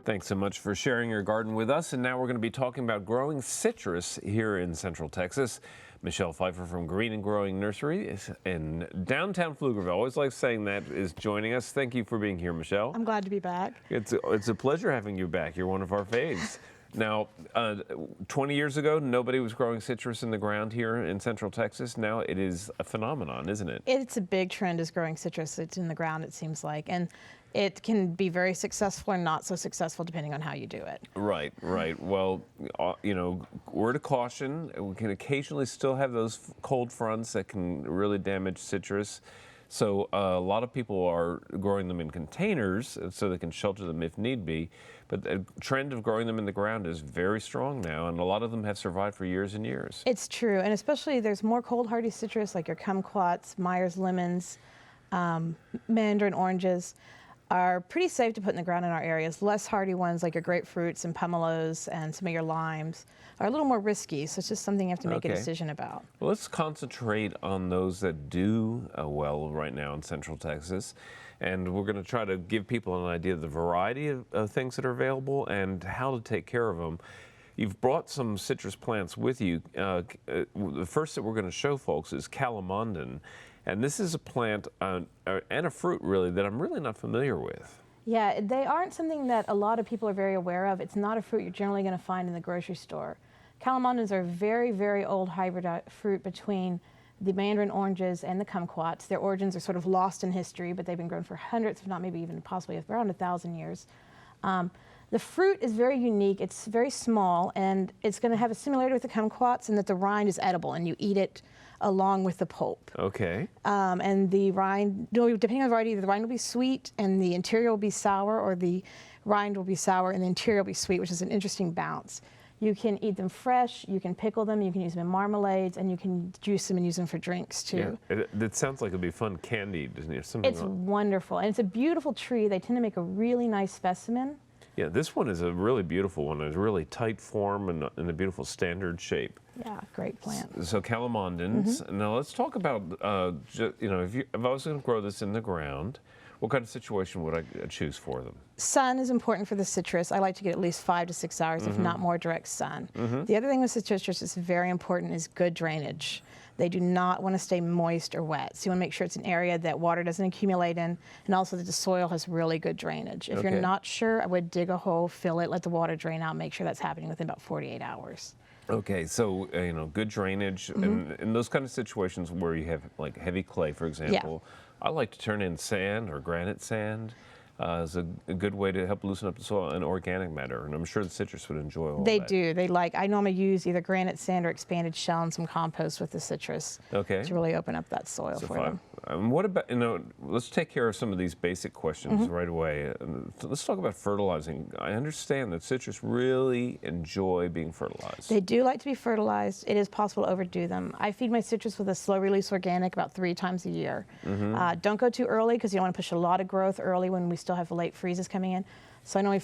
Thanks so much for sharing your garden with us. And now we're going to be talking about growing citrus here in Central Texas. Michelle Pfeiffer from Green and Growing Nursery is in downtown Pflugerville. Always like saying that, is joining us. Thank you for being here, Michelle. I'm glad to be back. It's a pleasure having you back. You're one of our faves. Now, 20 years ago, nobody was growing citrus in the ground here in Central Texas. Now it is a phenomenon, isn't it? It's a big trend, is growing citrus. It's in the ground, it seems like. And it can be very successful or not so successful depending on how you do it. Right, right. Well, you know, word of caution, we can occasionally still have those cold fronts that can really damage citrus. So a lot of people are growing them in containers so they can shelter them if need be. But the trend of growing them in the ground is very strong now, and a lot of them have survived for years and years. It's true, and especially there's more cold hardy citrus like your kumquats, Myers lemons, mandarin oranges are pretty safe to put in the ground in our areas. Less hardy ones like your grapefruits and pomelos and some of your limes are a little more risky, so it's just something you have to make a decision about. Well, let's concentrate on those that do well right now in Central Texas. And we're going to try to give people an idea of the variety of things that are available and how to take care of them. You've brought some citrus plants with you. The first that we're going to show folks is calamondin. And this is a plant and a fruit, really, that I'm really not familiar with. Yeah, they aren't something that a lot of people are very aware of. It's not a fruit you're generally going to find in the grocery store. Calamondins are a very, very old hybrid fruit between the mandarin oranges and the kumquats. Their origins are sort of lost in history, but they've been grown for hundreds, if not maybe even possibly around 1,000 years. The fruit is very unique. It's very small, and it's going to have a similarity with the kumquats in that the rind is edible, and you eat it along with the pulp. Okay. And the rind, depending on the variety, the rind will be sweet, and the interior will be sour, or the rind will be sour, and the interior will be sweet, which is an interesting bounce. You can eat them fresh, you can pickle them, you can use them in marmalades, and you can juice them and use them for drinks, too. Yeah, it sounds like it'd be fun candied, doesn't it? It's wonderful, and it's a beautiful tree. They tend to make a really nice specimen. Yeah, this one is a really beautiful one. It's a really tight form and in a beautiful standard shape. Yeah, great plant. So calamondins. Now let's talk about, you know, if I was going to grow this in the ground, what kind of situation would I choose for them? Sun is important for the citrus. I like to get at least 5 to 6 hours, if not more, direct sun. The other thing with citrus that's very important is good drainage. They do not want to stay moist or wet. So you want to make sure it's an area that water doesn't accumulate in, and also that the soil has really good drainage. If you're not sure, I would dig a hole, fill it, let the water drain out, make sure that's happening within about 48 hours. Okay, so you know, good drainage, and in those kind of situations where you have like heavy clay, for example, I like to turn in sand or granite sand. Is a good way to help loosen up the soil and organic matter, and I'm sure the citrus would enjoy all They that. do. They like. I normally use either granite sand or expanded shell and some compost with the citrus to really open up that soil for them. What about, you know, let's take care of some of these basic questions right away. Let's talk about fertilizing. I understand that citrus really enjoy being fertilized. They do like to be fertilized. It is possible to overdo them. I feed my citrus with a slow release organic about 3 times a year. Don't go too early because you don't want to push a lot of growth early when we still have late freezes coming in. So I normally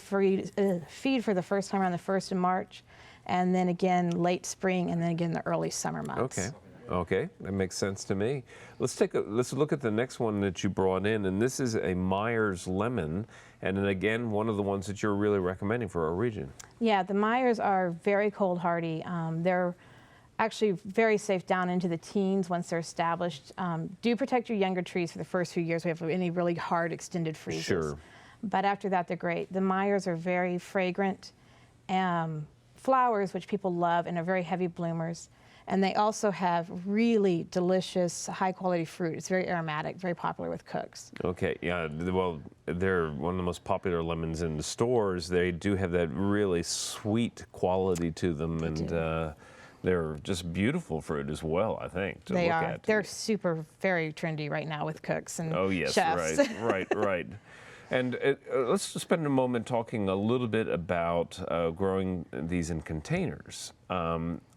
feed for the first time around the 1st of March, and then again late spring, and then again the early summer months. Okay. Okay, that makes sense to me. Let's look at the next one that you brought in, and this is a Myers lemon, and then again one of the ones that you're really recommending for our region. Yeah, the Myers are very cold hardy. They're actually very safe down into the teens once they're established. Do protect your younger trees for the first few years. We have any really hard extended freezes. Sure. But after that, they're great. The Myers are very fragrant flowers, which people love, and are very heavy bloomers. And they also have really delicious, high-quality fruit. It's very aromatic, very popular with cooks. Okay, yeah, well, they're one of the most popular lemons in the stores. They do have that really sweet quality to them, and they're just beautiful fruit as well, I think, to look at. They're super, very trendy right now with cooks and chefs. Right. And let's just spend a moment talking a little bit about growing these in containers.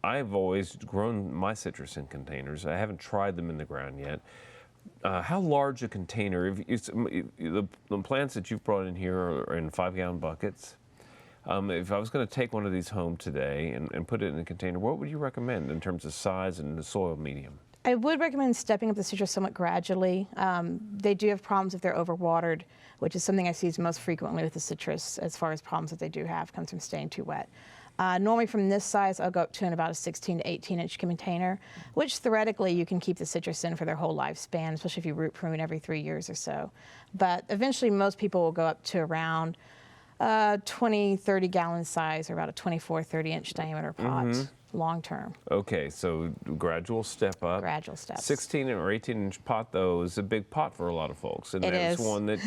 I've always grown my citrus in containers. I haven't tried them in the ground yet. How large a container? The plants that you've brought in here are in 5-gallon buckets. If I was going to take one of these home today and put it in a container, what would you recommend in terms of size and the soil medium? I would recommend stepping up the citrus somewhat gradually. They do have problems if they're overwatered, which is something I see most frequently with the citrus as far as problems that they do have comes from staying too wet. Normally from this size, I'll go up to in about a 16 to 18 inch container, which theoretically you can keep the citrus in for their whole lifespan, especially if you root prune every 3 years or so. But eventually most people will go up to around 20, 30 gallon size, or about a 24, 30 inch diameter pot, long term. Okay, so gradual step up. Gradual steps. 16 or 18 inch pot though is a big pot for a lot of folks, and It that's is. one that,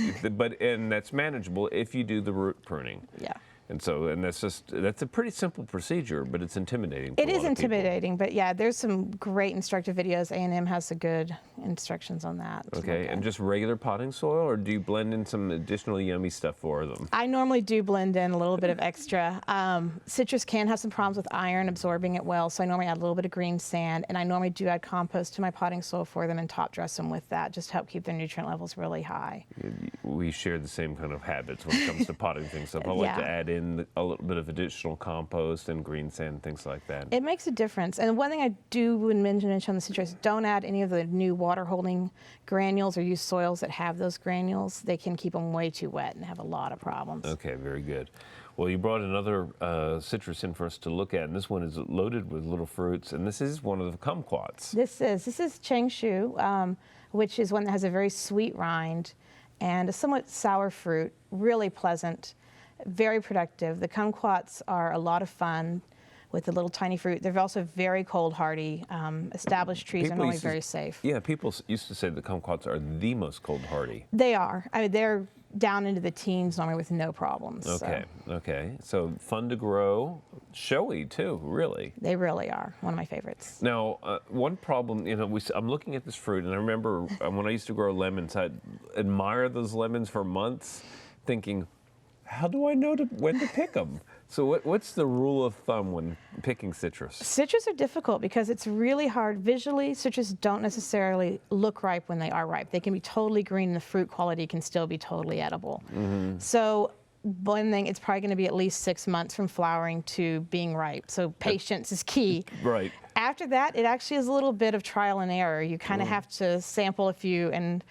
and that's manageable if you do the root pruning. Yeah. And so, and that's a pretty simple procedure, but it's intimidating. It is intimidating, but yeah, there's some great instructive videos. A&M has some good instructions on that. Okay, and just regular potting soil, or do you blend in some additional yummy stuff for them? I normally do blend in a little bit of extra. Citrus can have some problems with iron absorbing it well, so I normally add a little bit of green sand, and I normally do add compost to my potting soil for them and top dress them with that, just to help keep their nutrient levels really high. We share the same kind of habits when it comes to potting things up. I like to add in a little bit of additional compost and green sand, things like that. It makes a difference. And one thing I do would mention on the citrus, don't add any of the new water holding granules or use soils that have those granules. They can keep them way too wet and have a lot of problems. Okay, very good. Well, you brought another citrus in for us to look at, and this one is loaded with little fruits, and this is one of the kumquats. This is changshu, which is one that has a very sweet rind and a somewhat sour fruit, really pleasant, very productive. The kumquats are a lot of fun with the little tiny fruit. They're also very cold hardy. Established trees are normally very safe. Yeah, people used to say the kumquats are the most cold hardy. They are. I mean, they're down into the teens normally with no problems. Okay, okay. So fun to grow, showy too, really. They really are one of my favorites. Now, one problem, I'm looking at this fruit, and I remember when I used to grow lemons, I'd admire those lemons for months, thinking, how do I know when to pick them? So what's the rule of thumb when picking citrus? Citrus are difficult because it's really hard. Visually, citrus don't necessarily look ripe when they are ripe. They can be totally green and the fruit quality can still be totally edible. So one thing, it's probably going to be at least 6 months from flowering to being ripe. So patience is key. Right. After that, it actually is a little bit of trial and error. You kind of have to sample a few and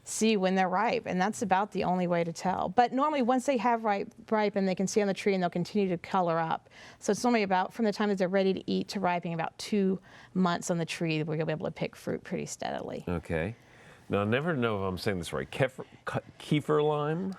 see when they're ripe, and that's about the only way to tell. But normally once they have ripened, they can see on the tree and they'll continue to color up. So it's normally about, from the time that they're ready to eat to ripening, about 2 months on the tree where you'll be able to pick fruit pretty steadily. Okay. Now, I never know if I'm saying this right. Kaffir lime?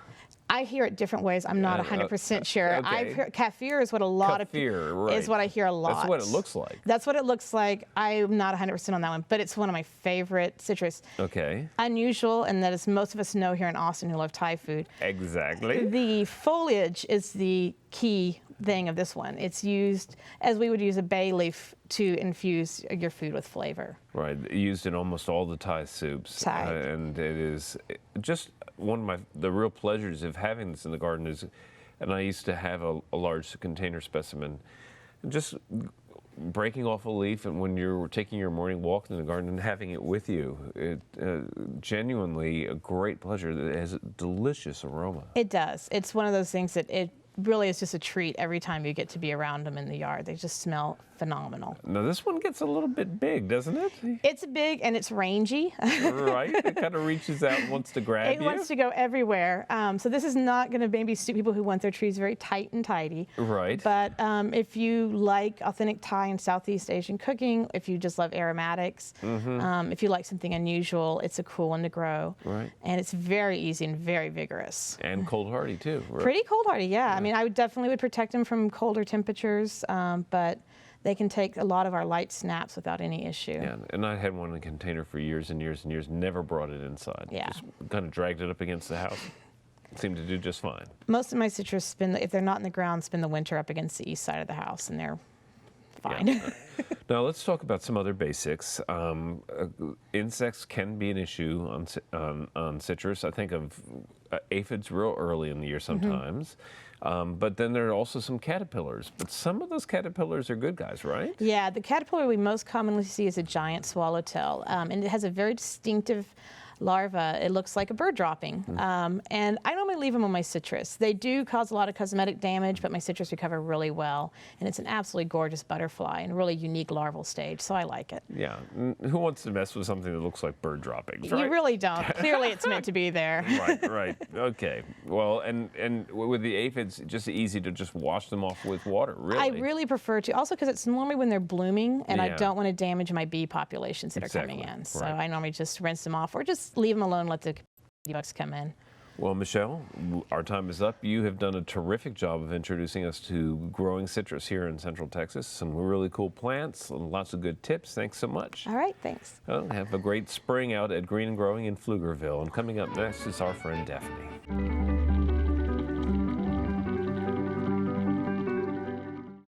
I hear it different ways. I'm not 100% sure. Okay. I've heard Kaffir is what a lot of people is what I hear a lot. That's what it looks like. That's what it looks like. I'm not 100% on that one, but it's one of my favorite citrus. Okay. Unusual, and that as most of us know here in Austin who love Thai food. Exactly. The foliage is the key thing of this one. It's used as we would use a bay leaf to infuse your food with flavor. Right, used in almost all the Thai soups. Thai. And it is just one of the real pleasures of having this in the garden is, and I used to have a large container specimen, just breaking off a leaf, and when you're taking your morning walk in the garden and having it with you, it genuinely a great pleasure. It has a delicious aroma. It does. It's one of those things that it really is just a treat every time you get to be around them in the yard. They just smell phenomenal. Now this one gets a little bit big, doesn't it? It's big and it's rangy. Right, it kind of reaches out and wants to grab It you. wants to go everywhere. So this is not going to maybe suit people who want their trees very tight and tidy. Right. But if you like authentic Thai and Southeast Asian cooking, if you just love aromatics, if you like something unusual, it's a cool one to grow. Right. And it's very easy and very vigorous. And cold hardy too. Right? Pretty cold hardy, yeah. I mean, I would definitely protect them from colder temperatures, but they can take a lot of our light snaps without any issue. Yeah, and I had one in a container for years and years and years, never brought it inside. Yeah. Just kind of dragged it up against the house. Seemed to do just fine. Most of my citrus if they're not in the ground, spend the winter up against the east side of the house, and they're fine. Yeah. Now let's talk about some other basics. Insects can be an issue on citrus. I think of aphids real early in the year sometimes. But then there are also some caterpillars. But some of those caterpillars are good guys, right? Yeah, the caterpillar we most commonly see is a giant swallowtail. And it has a very distinctive larva, it looks like a bird dropping. And I normally leave them on my citrus. They do cause a lot of cosmetic damage, but my citrus recover really well. And it's an absolutely gorgeous butterfly and really unique larval stage, so I like it. Yeah. Who wants to mess with something that looks like bird droppings, right? You really don't. Clearly, it's meant to be there. Right. Okay. Well, and with the aphids, just easy to just wash them off with water, really. I really prefer to, also because it's normally when they're blooming, and I Yeah. don't want to damage my bee populations that are coming in. So I normally just rinse them off or just leave them alone, let the bugs come in. Well, Michelle, our time is up. You have done a terrific job of introducing us to growing citrus here in Central Texas. Some really cool plants and lots of good tips. Thanks so much. All right, thanks. Well, have a great spring out at Green and Growing in Pflugerville. And coming up next is our friend Daphne.